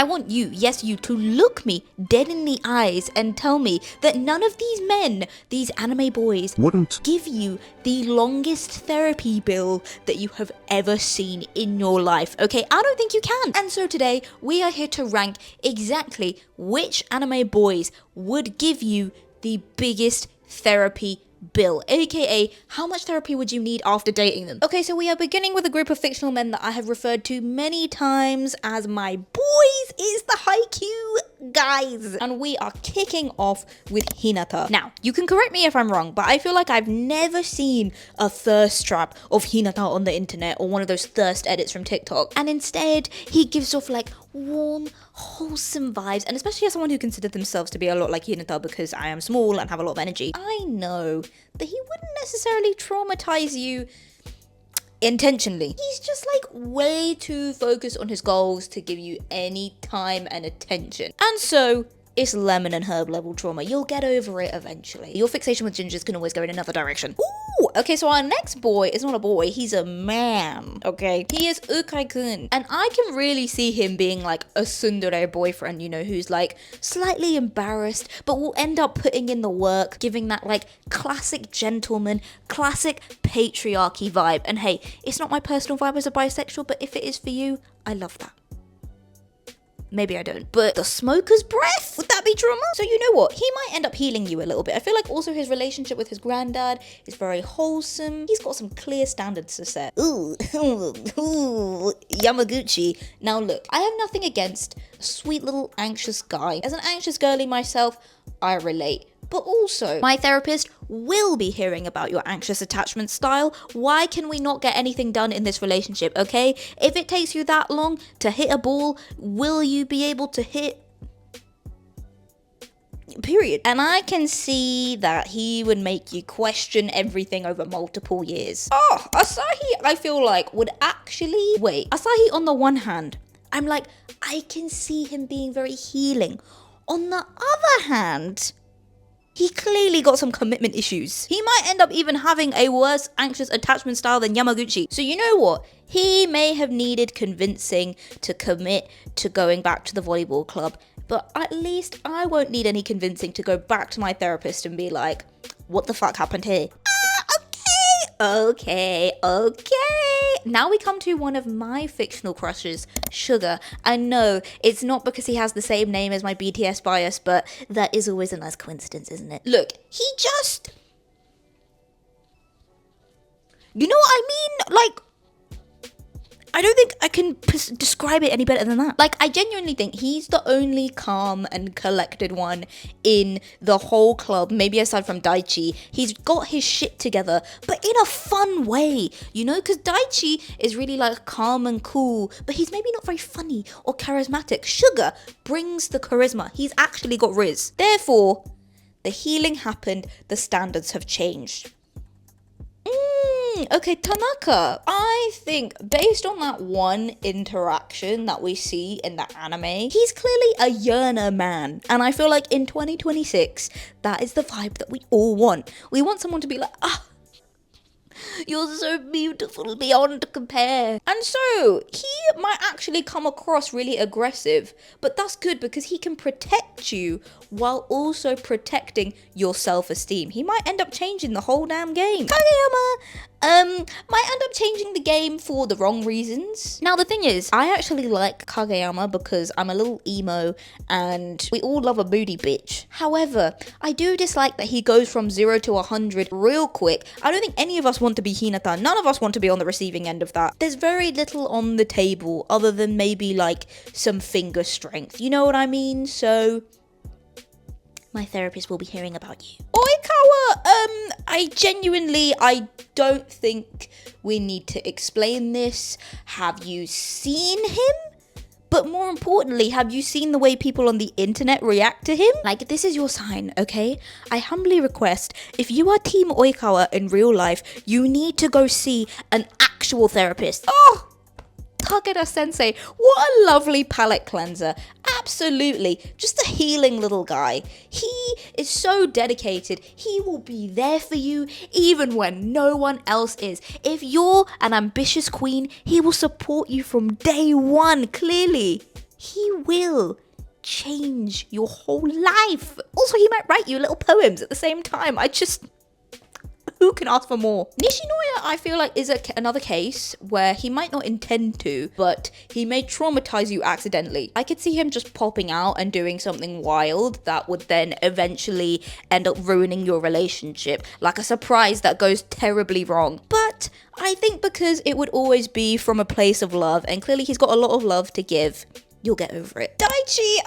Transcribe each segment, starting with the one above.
I want you, yes you, to look me dead in the eyes and tell me that none of these men, these anime boys, wouldn't give you the longest therapy bill that you have ever seen in your life, okay? I don't think you can. And so today, we are here to rank exactly which anime boys would give you the biggest therapy bill, aka how much therapy would you need after dating them. Okay, so we are beginning with a group of fictional men that I have referred to many times as my boys. Is the haikyuu guys, and we are kicking off with Hinata. Now, you can correct me if I'm wrong, but I feel like I've never seen a thirst trap of Hinata on the internet or one of those thirst edits from TikTok, and instead he gives off like warm, wholesome vibes, and especially as someone who considers themselves to be a lot like Hinata because I am small and have a lot of energy, I know that he wouldn't necessarily traumatize you intentionally. He's just like way too focused on his goals to give you any time and attention. And so it's lemon and herb level trauma. You'll get over it eventually. Your fixation with gingers can always go in another direction. Ooh, okay, so our next boy is not a boy, he's a man, okay? He is Ukai-kun. And I can really see him being like a tsundere boyfriend, you know, who's like slightly embarrassed, but will end up putting in the work, giving that like classic gentleman, classic patriarchy vibe. And hey, it's not my personal vibe as a bisexual, but if it is for you, I love that. Maybe I don't. But the smoker's breath? Would that be trauma? So you know what? He might end up healing you a little bit. I feel like also his relationship with his granddad is very wholesome. He's got some clear standards to set. Ooh, Yamaguchi. Now look, I have nothing against a sweet little anxious guy. As an anxious girly myself, I relate. But also, my therapist will be hearing about your anxious attachment style. Why can we not get anything done in this relationship, okay? If it takes you that long to hit a ball, will you be able to hit? Period. And I can see that he would make you question everything over multiple years. Oh, Asahi, I feel like, would actually... Wait, Asahi on the one hand, I'm like, I can see him being very healing. On the other hand... he clearly got some commitment issues. He might end up even having a worse anxious attachment style than Yamaguchi. So you know what? He may have needed convincing to commit to going back to the volleyball club, but at least I won't need any convincing to go back to my therapist and be like, what the fuck happened here? Okay. Now we come to one of my fictional crushes, Sugar. I know it's not because he has the same name as my BTS bias, but that is always a nice coincidence, isn't it? Look, he just... You know what I mean? Like... I don't think I can describe it any better than that. Like, I genuinely think he's the only calm and collected one in the whole club, maybe aside from Daichi. He's got his shit together, but in a fun way, you know? Because Daichi is really, like, calm and cool, but he's maybe not very funny or charismatic. Sugar brings the charisma. He's actually got riz. Therefore, the healing happened, the standards have changed. Okay, Tanaka. I think based on that one interaction that we see in the anime, he's clearly a yona man. And I feel like in 2026, that is the vibe that we all want. We want someone to be like, ah, you're so beautiful beyond compare. And so, he might actually come across really aggressive, but that's good because he can protect you while also protecting your self-esteem. He might end up changing the whole damn game. Kageyama might end up changing the game for the wrong reasons. Now the thing is, I actually like Kageyama because I'm a little emo and we all love a moody bitch. However, I do dislike that he goes from 0 to 100 real quick. I don't think any of us want to be Hinata. None of us want to be on the receiving end of that. There's very little on the table other than maybe like some finger strength. You know what I mean? So... my therapist will be hearing about you. Oikawa, I don't think we need to explain this. Have you seen him? But more importantly, have you seen the way people on the internet react to him? Like, this is your sign, okay? I humbly request, if you are Team Oikawa in real life, you need to go see an actual therapist. Oh! Takeda Sensei, what a lovely palate cleanser. Absolutely, just a healing little guy. He is so dedicated. He will be there for you even when no one else is. If you're an ambitious queen, he will support you from day one, clearly. he will change your whole life. Also, he might write you little poems at the same time. Who can ask for more? Nishinoya, I feel like, is another case where he might not intend to, but he may traumatize you accidentally. I could see him just popping out and doing something wild that would then eventually end up ruining your relationship, like a surprise that goes terribly wrong. But I think because it would always be from a place of love, and clearly he's got a lot of love to give, you'll get over it. Daichi,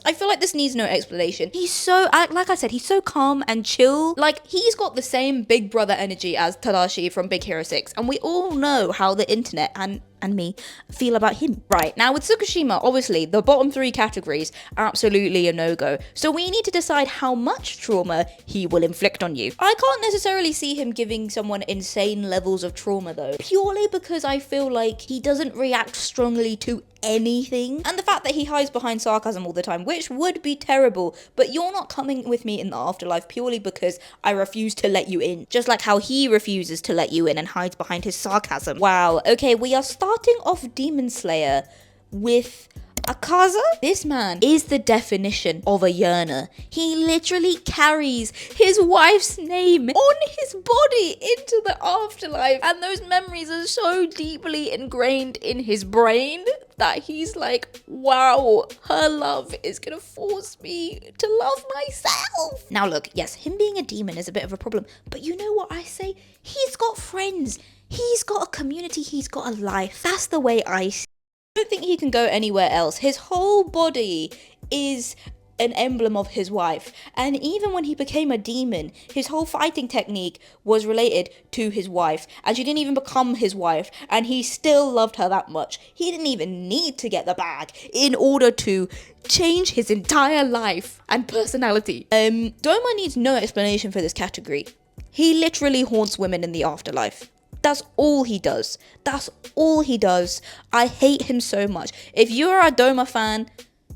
I feel like this needs no explanation. He's so, like I said, he's so calm and chill. Like, he's got the same big brother energy as Tadashi from Big Hero 6. And we all know how the internet and me feel about him. Right, now with Tsukushima, obviously, the bottom 3 categories are absolutely a no-go. So we need to decide how much trauma he will inflict on you. I can't necessarily see him giving someone insane levels of trauma though, purely because I feel like he doesn't react strongly to anything. And the fact that he hides behind sarcasm all the time, which would be terrible, but you're not coming with me in the afterlife purely because I refuse to let you in. Just like how he refuses to let you in and hides behind his sarcasm. Wow, okay, we are starting off Demon Slayer with Akaza. This man is the definition of a yona. He literally carries his wife's name on his body into the afterlife, and those memories are so deeply ingrained in his brain that he's like, wow, her love is gonna force me to love myself. Now look, yes, him being a demon is a bit of a problem, but you know what I say? He's got friends, he's got a community, he's got a life. That's the way I see it. I don't think he can go anywhere else. His whole body is an emblem of his wife, and even when he became a demon, his whole fighting technique was related to his wife, and she didn't even become his wife, and he still loved her that much. He didn't even need to get the bag in order to change his entire life and personality. Doma needs no explanation for this category. He literally haunts women in the afterlife. That's all he does. That's all he does. I hate him so much. If you're a Doma fan,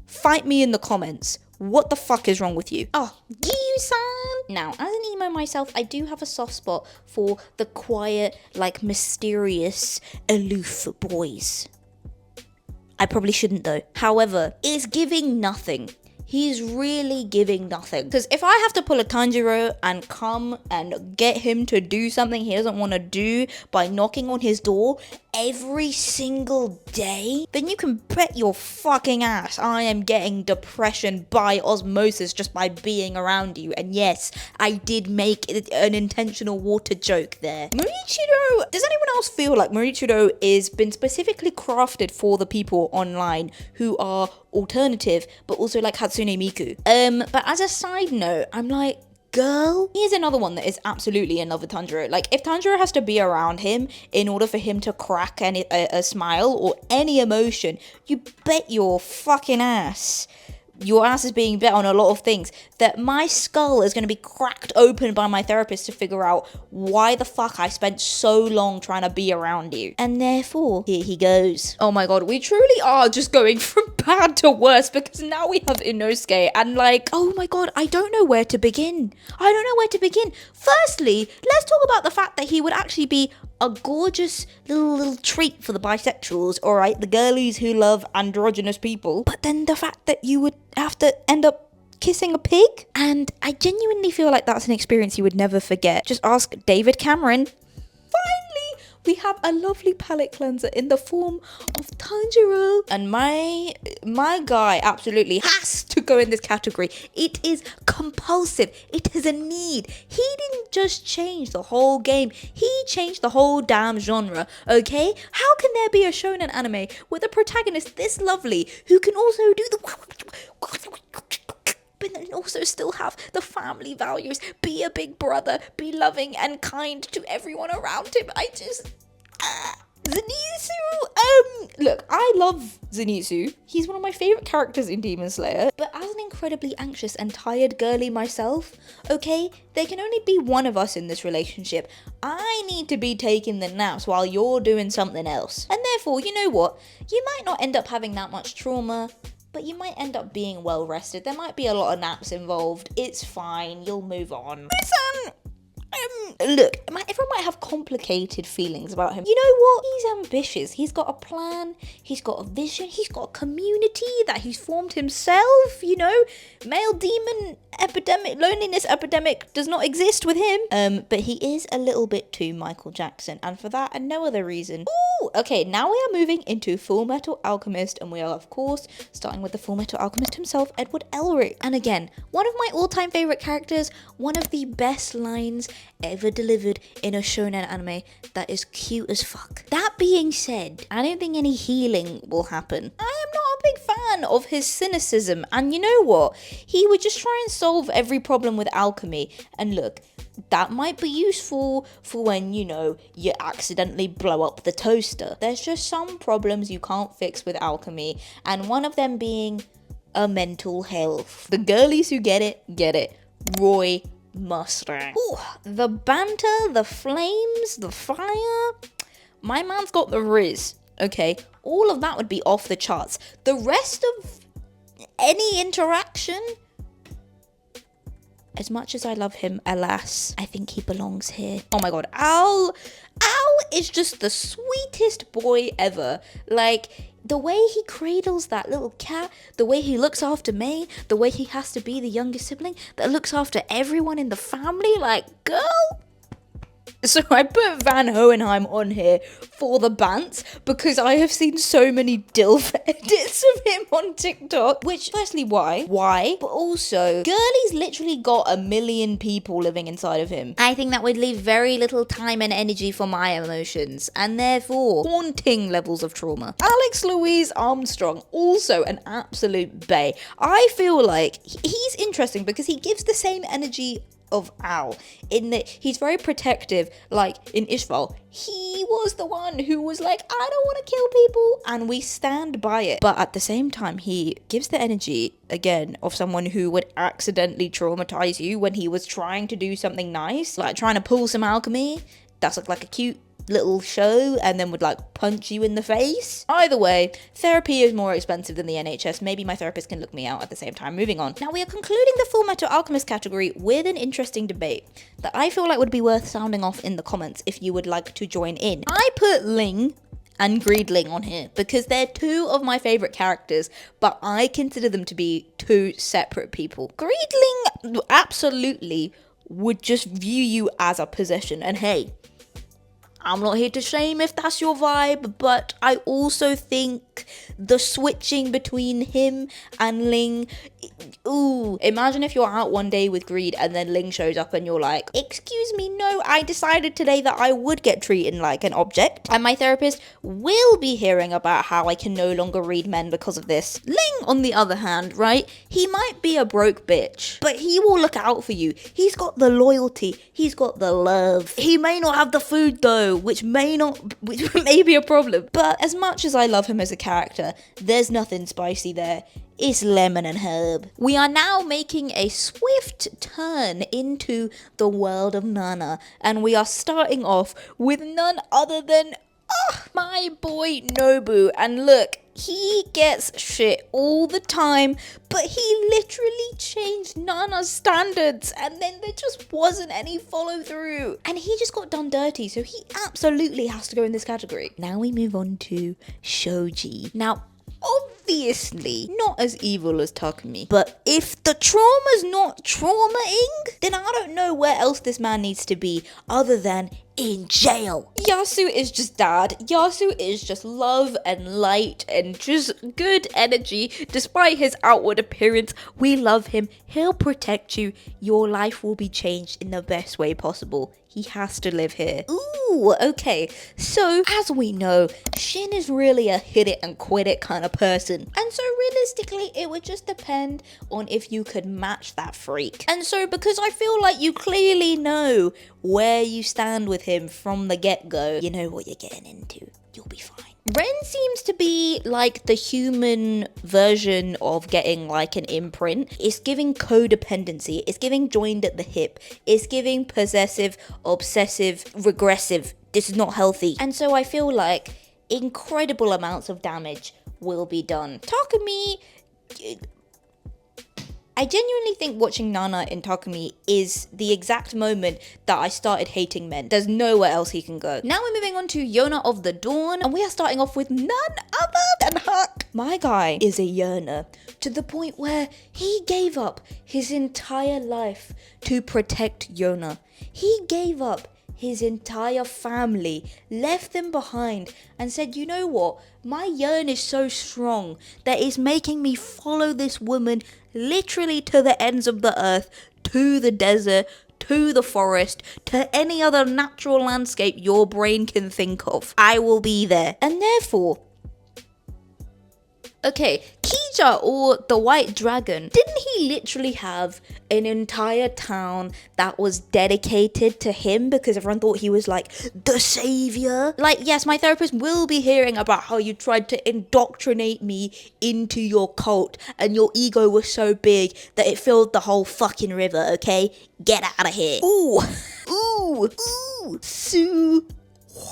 fight me in the comments. What the fuck is wrong with you? Oh, Giyu-san! Now, as an emo myself, I do have a soft spot for the quiet, like, mysterious, aloof boys. I probably shouldn't though. However, it's giving nothing. He's really giving nothing. Because if I have to pull a Tanjiro and come and get him to do something he doesn't want to do by knocking on his door every single day, then you can bet your fucking ass I am getting depression by osmosis just by being around you. And yes, I did make an intentional water joke there. Morichiro, does anyone else feel like Morichiro is been specifically crafted for the people online who are alternative but also like Hatsune Miku? But as a side note, I'm like, girl, here's another one that is absolutely another Tanjiro. Like, if Tanjiro has to be around him in order for him to crack a smile or any emotion, you bet your fucking ass, your ass is being bet on a lot of things, that my skull is going to be cracked open by my therapist to figure out why the fuck I spent so long trying to be around you. And therefore, here he goes. Oh my god, we truly are just going from bad to worse, because now we have Inosuke, and like, oh my god, I don't know where to begin. Firstly, let's talk about the fact that he would actually be a gorgeous little treat for the bisexuals, alright, the girlies who love androgynous people. But then the fact that you would have to end up kissing a pig, and I genuinely feel like that's an experience you would never forget. Just ask David Cameron. Finally, we have a lovely palette cleanser in the form of Tanjiro, and my guy absolutely has to go in this category. It is compulsive. It is a need. He didn't just change the whole game, he changed the whole damn genre, okay? How can there be a shonen anime with a protagonist this lovely who can also do the but then also still have the family values, be a big brother, be loving and kind to everyone around him? I just... Zenitsu, look, I love Zenitsu. He's one of my favourite characters in Demon Slayer, but as an incredibly anxious and tired girly myself, okay, there can only be one of us in this relationship. I need to be taking the naps while you're doing something else. And therefore, you know what? You might not end up having that much trauma, but you might end up being well rested. There might be a lot of naps involved. It's fine, you'll move on. Listen, I Look, everyone might have complicated feelings about him. You know what? He's ambitious. He's got a plan. He's got a vision. He's got a community that he's formed himself, you know? Male demon epidemic, loneliness epidemic does not exist with him. But he is a little bit too Michael Jackson, and for that and no other reason. Ooh, okay, now we are moving into Fullmetal Alchemist, and we are, of course, starting with the Fullmetal Alchemist himself, Edward Elric. And again, one of my all-time favorite characters, one of the best lines ever delivered in a shonen anime that is cute as fuck. That being said, I don't think any healing will happen. I am not a big fan of his cynicism, and you know what? He would just try and solve every problem with alchemy. And look, that might be useful for when, you know, you accidentally blow up the toaster. There's just some problems you can't fix with alchemy, and one of them being a mental health. The girlies who get it. Roy Mustang. Ooh, the banter, the flames, the fire. My man's got the riz, okay? All of that would be off the charts. The rest of any interaction, as much as I love him, alas, I think he belongs here. Oh my god, Al is just the sweetest boy ever. Like, the way he cradles that little cat, the way he looks after May, the way he has to be the youngest sibling that looks after everyone in the family, like, girl. So I put Van Hohenheim on here for the bants because I have seen so many DILF edits of him on TikTok. Which, firstly, why? But also, Girlie's literally got 1 million people living inside of him. I think that would leave very little time and energy for my emotions, and therefore, haunting levels of trauma. Alex Louise Armstrong, also an absolute bae. I feel like he's interesting because he gives the same energy of Al, in that he's very protective. Like in Ishval, he was the one who was like, I don't want to kill people, and we stand by it. But at the same time, he gives the energy, again, of someone who would accidentally traumatize you when he was trying to do something nice, like trying to pull some alchemy. That's like a cute little show, and then would like punch you in the face. Either way, therapy is more expensive than the NHS. Maybe my therapist can look me out at the same time. Moving on. Now we are concluding the Fullmetal Alchemist category with an interesting debate that I feel like would be worth sounding off in the comments if you would like to join in. I put Ling and Greedling on here because they're two of my favorite characters, but I consider them to be two separate people. Greedling absolutely would just view you as a possession, and hey, I'm not here to shame if that's your vibe, but I also think the switching between him and Ling, ooh, imagine if you're out one day with Greed and then Ling shows up and you're like, excuse me, no, I decided today that I would get treated like an object. And my therapist will be hearing about how I can no longer read men because of this. Ling, on the other hand, right, he might be a broke bitch, but he will look out for you. He's got the loyalty, he's got the love. He may not have the food though, which may be a problem. But as much as I love him as a character, there's nothing spicy there. It's lemon and herb. We are now making a swift turn into the world of Nana, and we are starting off with none other than my boy Nobu. And look, he gets shit all the time, but he literally changed Nana's standards and then there just wasn't any follow through. And he just got done dirty, so he absolutely has to go in this category. Now we move on to Shoji. Now, obviously not as evil as Takumi, but if the trauma's not traumaing, then I don't know where else this man needs to be other than in jail. Yasu is just dad. Yasu is just love and light and just good energy. Despite his outward appearance, we love him. He'll protect you. Your life will be changed in the best way possible. He has to live here. Ooh, okay. So, as we know, Shin is really a hit it and quit it kind of person. And so realistically, it would just depend on if you could match that freak. And so, because I feel like you clearly know where you stand with him from the get-go, you know what you're getting into. You'll be fine. Ren seems to be like the human version of getting like an imprint. It's giving codependency. It's giving joined at the hip. It's giving possessive, obsessive, regressive. This is not healthy. And so I feel like incredible amounts of damage will be done. Takumi, I genuinely think watching Nana in Takumi is the exact moment that I started hating men. There's nowhere else he can go. Now we're moving on to Yona of the Dawn, and we are starting off with none other than Huck. My guy is a yearner to the point where he gave up his entire life to protect Yona. He gave up his entire family, left them behind, and said, you know what, my yearn is so strong that it's making me follow this woman literally to the ends of the earth, to the desert, to the forest, to any other natural landscape your brain can think of. I will be there. And therefore, okay, Kija, or the White Dragon, didn't he literally have an entire town that was dedicated to him because everyone thought he was like the savior? Like, yes, my therapist will be hearing about how you tried to indoctrinate me into your cult and your ego was so big that it filled the whole fucking river, okay? Get out of here. Ooh, ooh, ooh, Sue.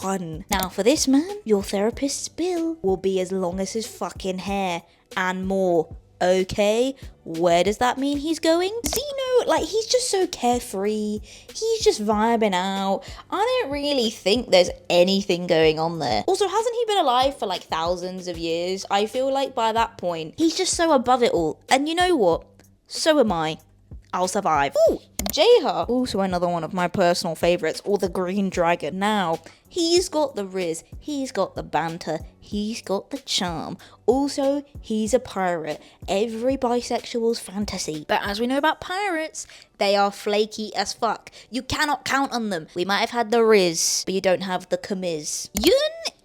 One. Now for this man, your therapist's bill will be as long as his fucking hair and more. Okay, where does that mean he's going? Zeno, like, he's just so carefree. He's just vibing out. I don't really think there's anything going on there. Also, hasn't he been alive for like thousands of years? I feel like by that point, he's just so above it all. And you know what? So am I. I'll survive. Ooh, Jeha, also another one of my personal favorites, or the Green Dragon. Now, he's got the riz, he's got the banter, he's got the charm. Also, he's a pirate. Every bisexual's fantasy. But as we know about pirates, they are flaky as fuck. You cannot count on them. We might have had the riz, but you don't have the kamiz.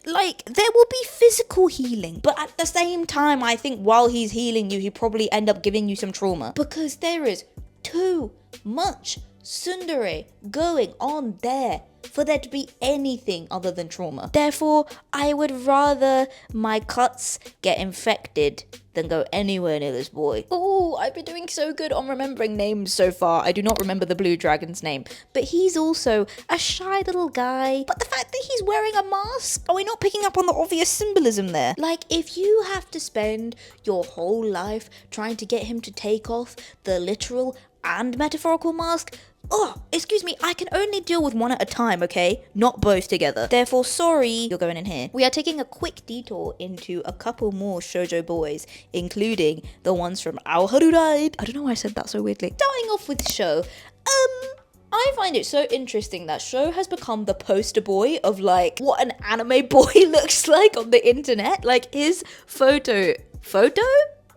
Like, there will be physical healing, but at the same time, I think while he's healing you, he probably end up giving you some trauma. Because there is too much tsundere going on there for there to be anything other than trauma. Therefore, I would rather my cuts get infected than go anywhere near this boy. Oh, I've been doing so good on remembering names so far. I do not remember the blue dragon's name, but he's also a shy little guy. But the fact that he's wearing a mask, are we not picking up on the obvious symbolism there? Like, if you have to spend your whole life trying to get him to take off the literal and metaphorical mask, oh, excuse me, I can only deal with one at a time, okay? Not both together. Therefore, sorry, you're going in here. We are taking a quick detour into a couple more shoujo boys, including the ones from Our Haru Ride. I don't know why I said that so weirdly. Starting off with Sho. I find it so interesting that Sho has become the poster boy of like what an anime boy looks like on the internet. Like his photo?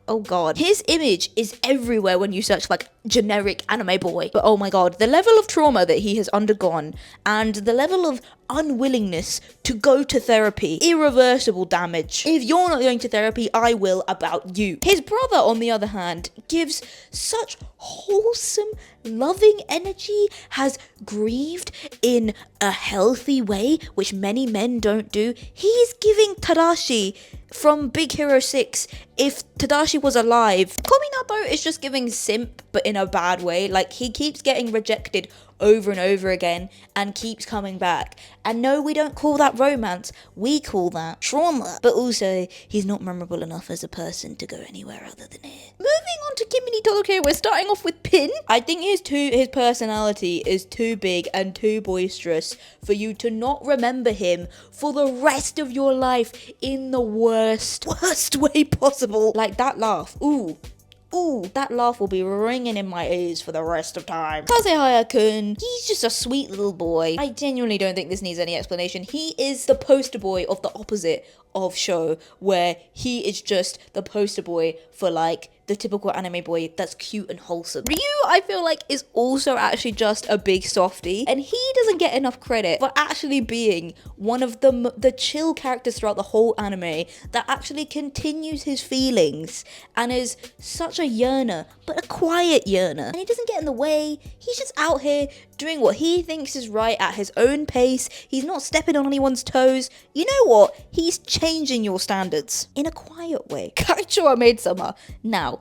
Oh god. His image is everywhere when you search like generic anime boy. But oh my god, the level of trauma that he has undergone and the level of unwillingness to go to therapy, irreversible damage. If you're not going to therapy, I will about you. His brother, on the other hand, gives such wholesome, loving energy, has grieved in a healthy way, which many men don't do. He's giving Tadashi from Big Hero 6 if Tadashi was alive. Kominato is just giving simp, but in a bad way. Like, he keeps getting rejected over and over again and keeps coming back. And no, we don't call that romance, we call that trauma. But also, he's not memorable enough as a person to go anywhere other than here. Moving on to Kimi ni Todoke, we're starting off with Pin. I think his personality is too big and too boisterous for you to not remember him for the rest of your life in the worst way possible. Like that laugh, ooh, that laugh will be ringing in my ears for the rest of time. Kazehaya-kun, he's just a sweet little boy. I genuinely don't think this needs any explanation. He is the poster boy of the opposite of Sho, where he is just the poster boy for like the typical anime boy that's cute and wholesome. Ryu, I feel like, is also actually just a big softie, and he doesn't get enough credit for actually being one of the chill characters throughout the whole anime that actually continues his feelings and is such a yearner, but a quiet yearner. And he doesn't get in the way. He's just out here doing what he thinks is right at his own pace. He's not stepping on anyone's toes. You know what? He's changing your standards in a quiet way. Kaichou maid summer. Now,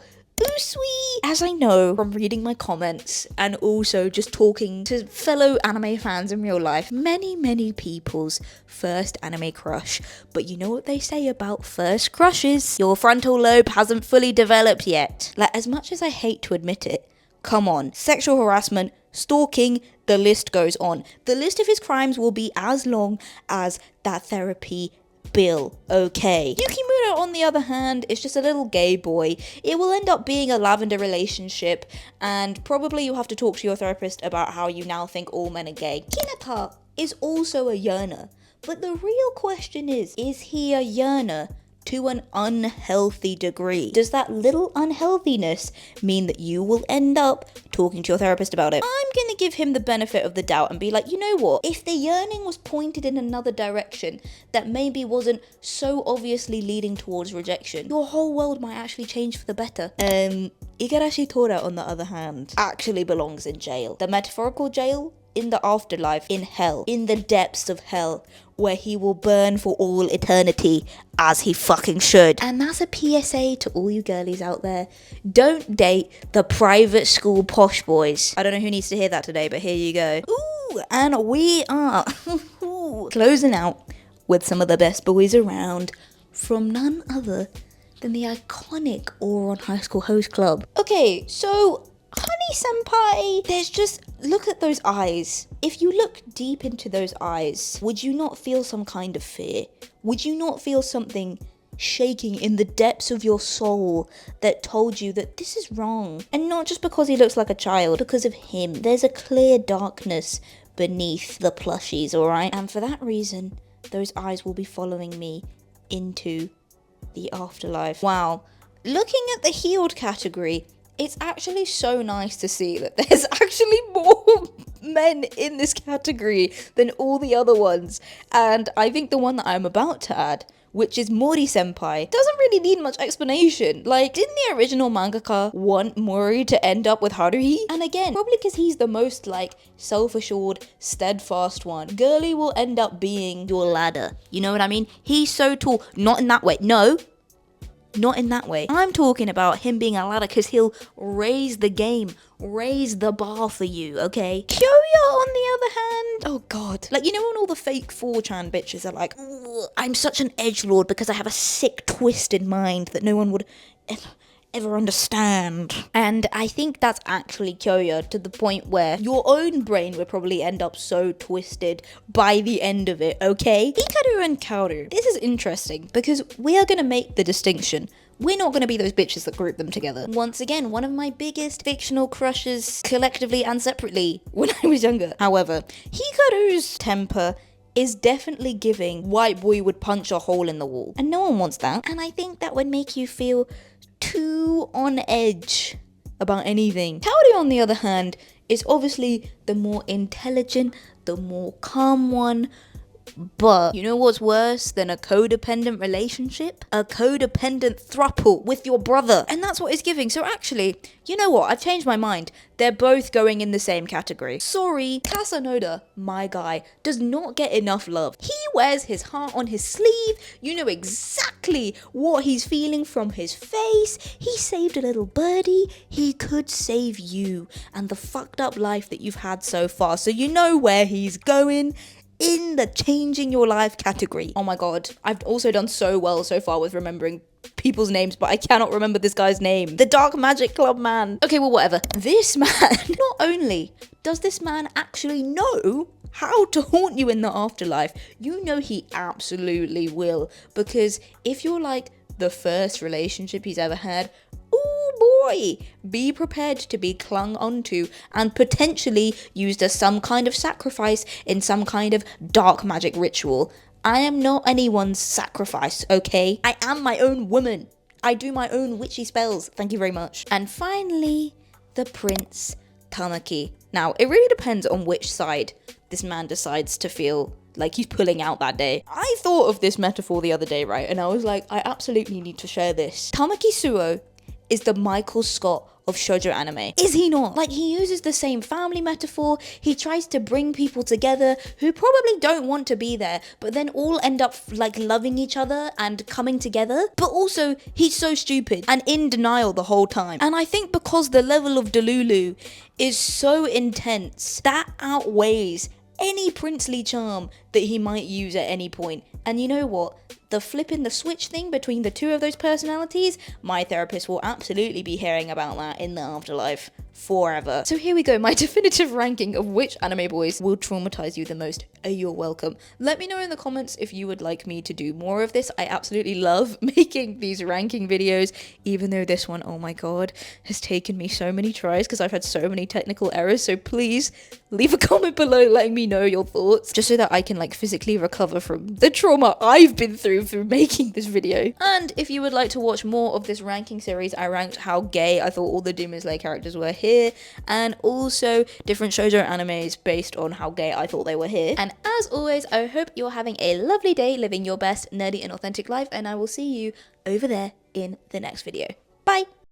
Sweet. As I know from reading my comments and also just talking to fellow anime fans in real life, many people's first anime crush. But you know what they say about first crushes? Your frontal lobe hasn't fully developed yet. Like, as much as I hate to admit it, come on, sexual harassment, stalking, the list goes on. The list of his crimes will be as long as that therapy bill, okay? Yukimura, on the other hand, is just a little gay boy. It will end up being a lavender relationship, and probably you'll have to talk to your therapist about how you now think all men are gay. Hinata is also a yona, but the real question is he a yona to an unhealthy degree? Does that little unhealthiness mean that you will end up talking to your therapist about it? I'm gonna give him the benefit of the doubt and be like, you know what? If the yearning was pointed in another direction that maybe wasn't so obviously leading towards rejection, your whole world might actually change for the better. Igarashi Tora, on the other hand, actually belongs in jail. The metaphorical jail in the afterlife, in hell, in the depths of hell, where he will burn for all eternity, as he fucking should. And that's a PSA to all you girlies out there. Don't date the private school posh boys. I don't know who needs to hear that today, but here you go. Ooh, and we are closing out with some of the best boys around from none other than the iconic Ouran High School Host Club. Okay, so Honey Senpai, there's just, look at those eyes. If you look deep into those eyes, would you not feel some kind of fear? Would you not feel something shaking in the depths of your soul that told you that this is wrong? And not just because he looks like a child, because of him. There's a clear darkness beneath the plushies, alright? And for that reason, those eyes will be following me into the afterlife. Wow. Looking at the healed category, it's actually so nice to see that there's actually more men in this category than all the other ones. And I think the one that I'm about to add, which is Mori Senpai, doesn't really need much explanation. Like, didn't the original mangaka want Mori to end up with Haruhi? And again, probably because he's the most, like, self-assured, steadfast one, girly will end up being your ladder. You know what I mean? He's so tall. Not in that way. No. Not in that way. I'm talking about him being a ladder because he'll raise the game, raise the bar for you, okay? Kyoya, on the other hand, oh god. Like, you know when all the fake 4chan bitches are like, I'm such an edgelord because I have a sick, twisted mind that no one would ever understand. And I think that's actually Kyoya, to the point where your own brain would probably end up so twisted by the end of it, okay? Hikaru and Kaoru. This is interesting because we are going to make the distinction. We're not going to be those bitches that group them together. Once again, one of my biggest fictional crushes, collectively and separately, when I was younger. However, Hikaru's temper is definitely giving white boy would punch a hole in the wall. And no one wants that. And I think that would make you feel too on edge about anything. Kaori, on the other hand, is obviously the more intelligent, the more calm one. But you know what's worse than a codependent relationship? A codependent throuple with your brother. And that's what it's giving. So actually, you know what? I've changed my mind. They're both going in the same category. Sorry, Kasanoda, my guy, does not get enough love. He wears his heart on his sleeve. You know exactly what he's feeling from his face. He saved a little birdie. He could save you and the fucked up life that you've had so far. So you know where he's going. In the changing your life category. Oh my god, I've also done so well so far with remembering people's names, but I cannot remember this guy's name. The Dark Magic Club man. Okay, well, whatever. This man, not only does this man actually know how to haunt you in the afterlife, you know he absolutely will. Because if you're like the first relationship he's ever had, boy, be prepared to be clung onto and potentially used as some kind of sacrifice in some kind of dark magic ritual. I am not anyone's sacrifice, okay? I am my own woman. I do my own witchy spells. Thank you very much. And finally, the Prince Tamaki. Now, it really depends on which side this man decides to feel like he's pulling out that day. I thought of this metaphor the other day, right? And I was like, I absolutely need to share this. Tamaki Suo is the Michael Scott of shoujo anime. Is he not? Like, he uses the same family metaphor, he tries to bring people together who probably don't want to be there, but then all end up like loving each other and coming together. But also, he's so stupid and in denial the whole time. And I think because the level of Delulu is so intense, that outweighs any princely charm that he might use at any point. And you know what? The flipping the switch thing between the two of those personalities, my therapist will absolutely be hearing about that in the afterlife forever. So here we go, my definitive ranking of which anime boys will traumatize you the most. You're welcome. Let me know in the comments if you would like me to do more of this. I absolutely love making these ranking videos, even though this one, oh my god, has taken me so many tries because I've had so many technical errors. So please leave a comment below letting me know your thoughts, just so that I can like physically recover from the trauma I've been through making this video. And if you would like to watch more of this ranking series, I ranked how gay I thought all the Demon Slayer characters were here, and also different shoujo animes based on how gay I thought they were here. And as always, I hope you're having a lovely day, living your best nerdy and authentic life, and I will see you over there in the next video. Bye!